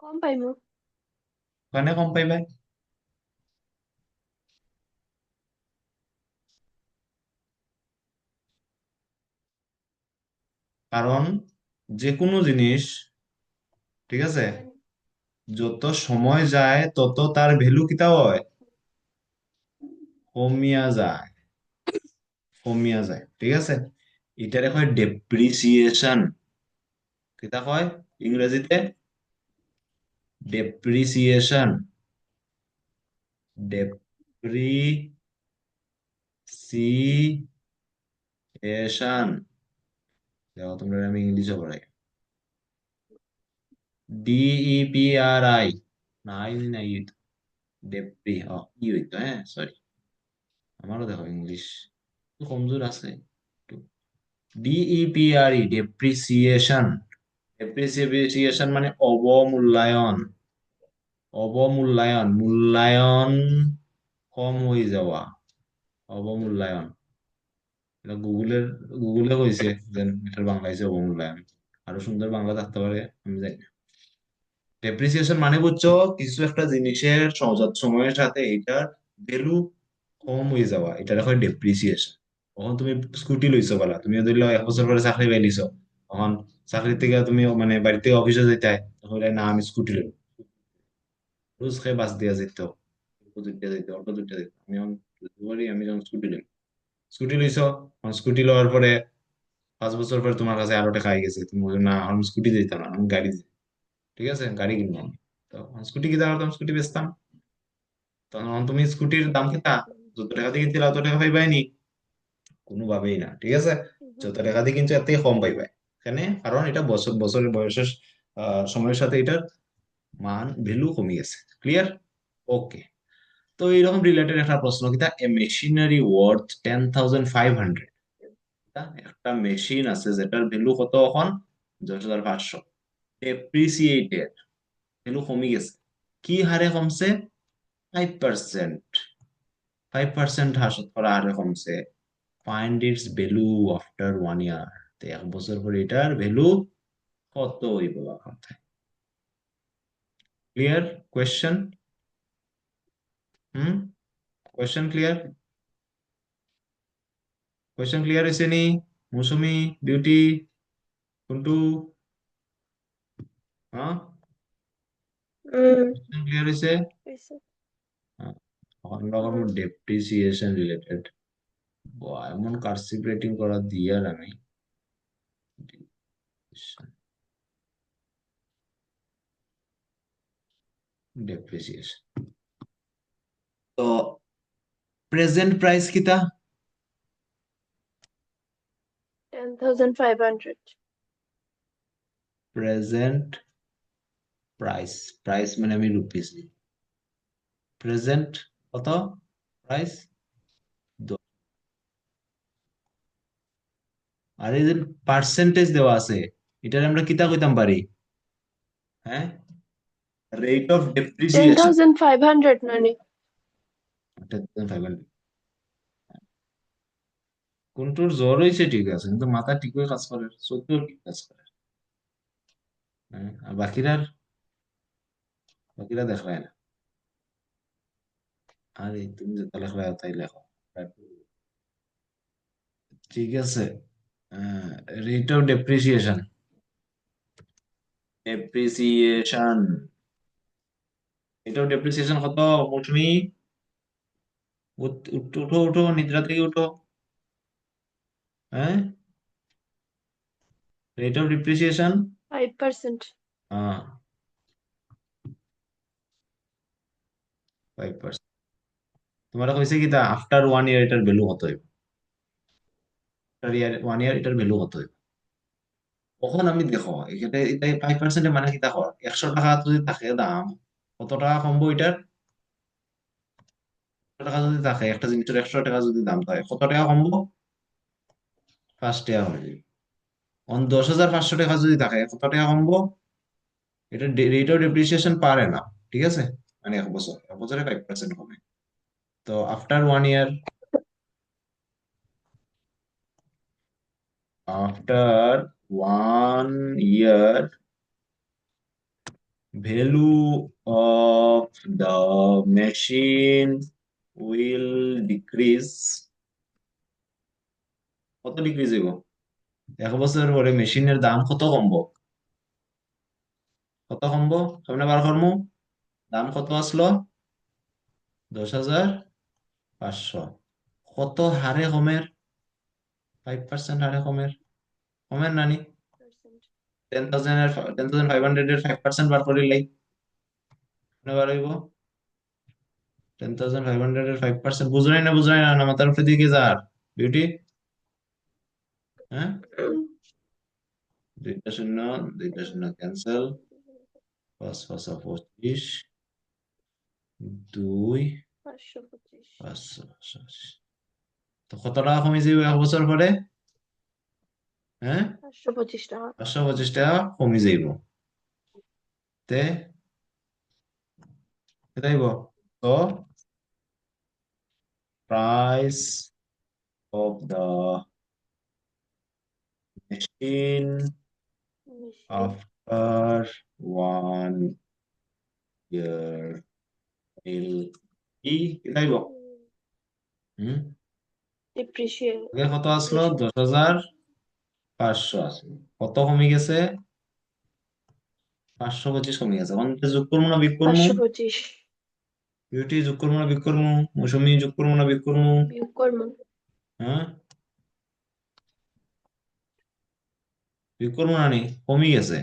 কম পাইমু। ওখানে কম পাইবে, কারণ যে কোনো জিনিস, ঠিক আছে, যত সময় যায় তত তার ভ্যালু কিতা হয়, কমিয়া যায়, কমিয়া যায়, ঠিক আছে। এটারে কয় ডেপ্রিসিয়েশন। কিতা কয় ইংরেজিতে? Depreciation, depreciation. দেখো তোমরা, আমি ইংলিশে পড়াই। DEPRI, না আই না ই হইতো, ডেপ্রি ই হইতো, হ্যাঁ সরি, আমারও দেখো ইংলিশ একটু কমজোর আছে একটু। DEPRI, depreciation. ডেপ্রিসিয়েশন মানে অবমূল্যায়ন, অবমূল্যায়ন, মূল্যায়ন কম হয়ে যাওয়া, অবমূল্যায়ন। এটা গুগলে কইছে যে এটার বাংলা হিসেবে অবমূল্যায়ন। আরো সুন্দর বাংলা থাকতে পারে, আমি জানি না। ডেপ্রিসিয়েশন মানে বুঝছো, কিছু একটা জিনিসের সহজাত সময়ের সাথে এটার ভ্যালু কম হয়ে যাওয়া, এটা হয় ডেপ্রিসিয়েশন। তখন তুমি স্কুটি লইছো বলা, তুমি ধরলে 1 বছর পরে চাকরি পাইলিছো, তখন চাকরি থেকে তুমি মানে বাড়ি থেকে অফিসে যেতে হয়, তখন বলে, না আমি স্কুটি লই, রোজ খেয়ে বাস দিয়া যেত, টোটো দুইটা যেত, অটো দুইটা যেত, আমি এখন যেতে পারি, আমি যখন স্কুটি লই, স্কুটি লইছো, স্কুটি লওয়ার পরে 5 বছর পরে তোমার কাছে আরো টাকা আই গেছে, তুমি বলো, না আমি স্কুটি দিতাম না, আমি গাড়ি দিই, ঠিক আছে গাড়ি কিনবো আমি। তো স্কুটি কিনতে পারতাম, স্কুটি বেচতাম, তখন তুমি স্কুটির দাম কিতা, যত টাকা দিয়ে কিনছিলে অত টাকা পাইবাই নি, কোনোভাবেই না, ঠিক আছে। যত টাকা দিয়ে কিনছো এর থেকে কম পাইবে এখানে, কারণ এটা বছর বছরের বয়সের সময়ের সাথে এটার মান ভ্যালু কমে গেছে। ক্লিয়ার? ওকে। তো এইরকম রিলেটেড একটা প্রশ্ন, কিতা এ মেশিনারি ওয়ার্থ 10,500, একটা মেশিন আছে যেটার ভ্যালু কত এখন, 10,500, ডেপ্রিসিয়েটেড, ভ্যালু কমে গেছে, কি হারে কমছে? 5%, 5% হারে কমছে। Find its value after 1 year, 1 বছর পরে এটার ভ্যালু কত হইব এখন? Clear question? Hmm, question clear? Question clear হয়েছে নি? মৌসুমি, বিউটি, কুন্টু, হ্যাঁ, হুম। কোয়েশ্চেন ক্লিয়ার হয়েছে? হইছে। হ্যাঁ, আমরা কোনো ডেপ্রিসিয়েশন রিলেটেড, এমন কার্সিভ রেটিং করা দিয়ে আর আমি ডেপ্রিসিয়েশন। তো প্রেজেন্ট প্রাইস কিতা? 10,500। প্রেজেন্ট প্রাইস, প্রাইস মানে আমি রুপিস নিই, প্রেজেন্ট কত প্রাইস? আর এই যে পার্সেন্টেজ দেওয়া আছে, এটার আমরা কিতা কইতাম পারি? হ্যাঁ, rate of ten depreciation. Thousand five hundred মানে? কোনটোর জ্বর হয়েছে ঠিক আছে, কিন্তু মাথা ঠিক হয়ে কাজ করে, চোখেও ঠিক কাজ করে। হ্যাঁ, আর বাকিরা দেখায় না। আরে তুমি যেটা লেখলা তাই লেখো, ঠিক আছে। Rate of depreciation, depreciation, rate of depreciation কত? মৌসুমি, উঠো উঠো নিদ্রা থেকে উঠো। হ্যাঁ, রেট অফ ডেপ্রিসিয়েশন, 5%। হ্যাঁ 5%। তোমার হয়েছে কি তা, আফটার 1 ইয়ার এটার ভ্যালু কত হইব? আফটার 1 ইয়ার এটার ভ্যালু কত হইব? কখন আমি দেখো এখানে এটা 5% মানে কি দেখো, 100 টাকা যদি থাকে দাম, কত টাকা কমবো এটার? 100 টাকা যদি থাকে একটা জিনিসের, 100 টাকা যদি দাম থাকে, কত টাকা কমবো? 5 টাকা হয়ে যাবে। 10,500 টাকা যদি থাকে, কত টাকা কমবো? এটা রেট অফ ডেপ্রিসিয়েশন পারে না, ঠিক আছে, মানে 1 বছরে 5% কমে। তো after 1 year, after 1 year value of the machine will decrease. কত ডিক্রিজ হইব? 1 বছর পরে মেশিনের দাম কত কমবো? কত কমবো সামনে বার করমু। দাম কত আসলো? 10,500। কত হারে কমের? 5% হারে কমের। কমের নানি? percent. 10,500 এর 5% বার করিলাই কেমনে বার হইব? 10,500 এর 5%, বুঝলাই না বুঝলাই না, না মাথার উপরে দিকে যার বিউটি। হ্যাঁ, দুইটা শূন্য, দুইটা শূন্য ক্যান্সেল। 5 5 25, 2 525. 500। তো কত টাকা কমে যাবে 1 বছর পরে? হ্যাঁ, 525 টাকা. 525 টাকা কমে যাইব। তে এটাইব। তো price of the machine Machine. After 1 year will কি এটাইব। হুম, আগে কত আসলো? Depreciation. 10,500 আসলো। কত কমে গেছে? 525 কমে গেছে। এখন যোগ করবো না বিয়োগ করবো? 525. বিউটি যোগ করবো না বিয়োগ করবো? মৌসুমি যোগ করবো না বিয়োগ করবো? বিয়োগ করবো. হ্যাঁ, বিয়োগ করবো না নি? কমে গেছে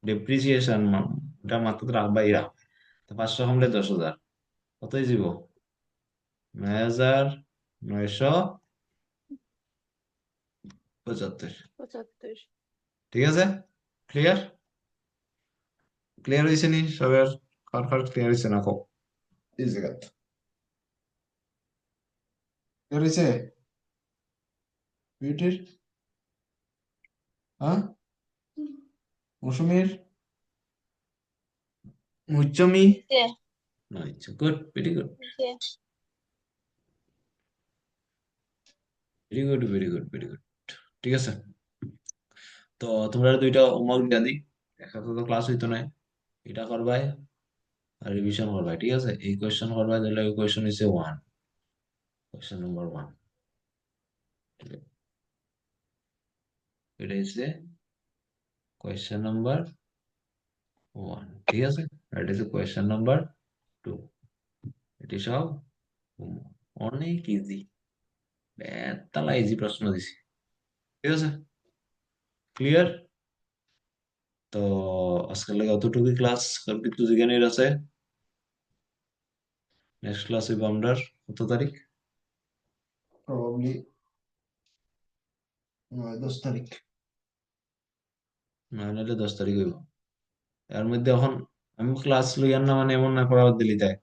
ডেপ্রিসিয়েশন, এটা মাত্র রাখবাই রাখ। তো 500 কমলে 10,000, কতই যাব? 9,975। 75. ঠিক আছে, ক্লিয়ার? ক্লিয়ার হয়েছে নি সবার? কার কার ক্লিয়ার হয়েছে না কো এই জায়গা? ক্লিয়ার হয়েছে বিউটির? হ্যাঁ, মৌসুমীর, মুচ্চমি? Yeah. আচ্ছা, good, very good, Yeah. Very good, very good, very good. ঠিক আছে, তো তোমরা দুইটা হোমওয়ার্ক দিয়া দিই। একসাথে তো ক্লাস হইতো না। এটা করবাই আর রিভিশন করবাই, ঠিক আছে? এই কোয়েশ্চেন করবাই, তাহলে ওই কোয়েশ্চেন হচ্ছে 1, কোয়েশ্চেন নাম্বার 1। এটা হচ্ছে কোয়েশ্চেন নাম্বার 1, ঠিক আছে? আর এটা হচ্ছে কোয়েশ্চেন নাম্বার 2। এটি সব homework। অনেক ইজি, বেতালা ইজি প্রশ্ন দিছি, ঠিক আছে? ক্লিয়ার? তো আজকের লাগে অতটুকুই ক্লাস, কারণ কিছু জিজ্ঞানের আছে। নেক্সট ক্লাস হইব আমরা কত তারিখ? প্রবাবলি 9-10 তারিখ। না নাহলে 10 তারিখ হইব। এর মধ্যে এখন আমি ক্লাস লইয়ার না মানে এমন না পড়াবার দিলি তাই।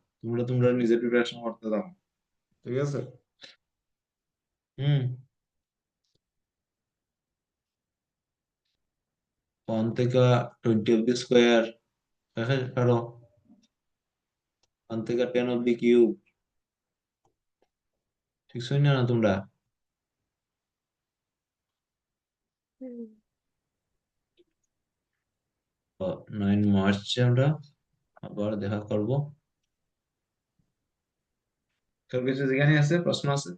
তোমরা নিজের প্রিপারেশন করতে দাও, ঠিক আছে? হুম, 1 থেকে 20 অব্দি স্কোয়ার দেখে পারো। 1 থেকে 10 অব্দি কিউব, ঠিক শুনি না তোমরা? Hmm. তো 9 মার্চে আমরা আবার দেখা করব। তোর কিছু যেখানে আছে প্রশ্ন আছে?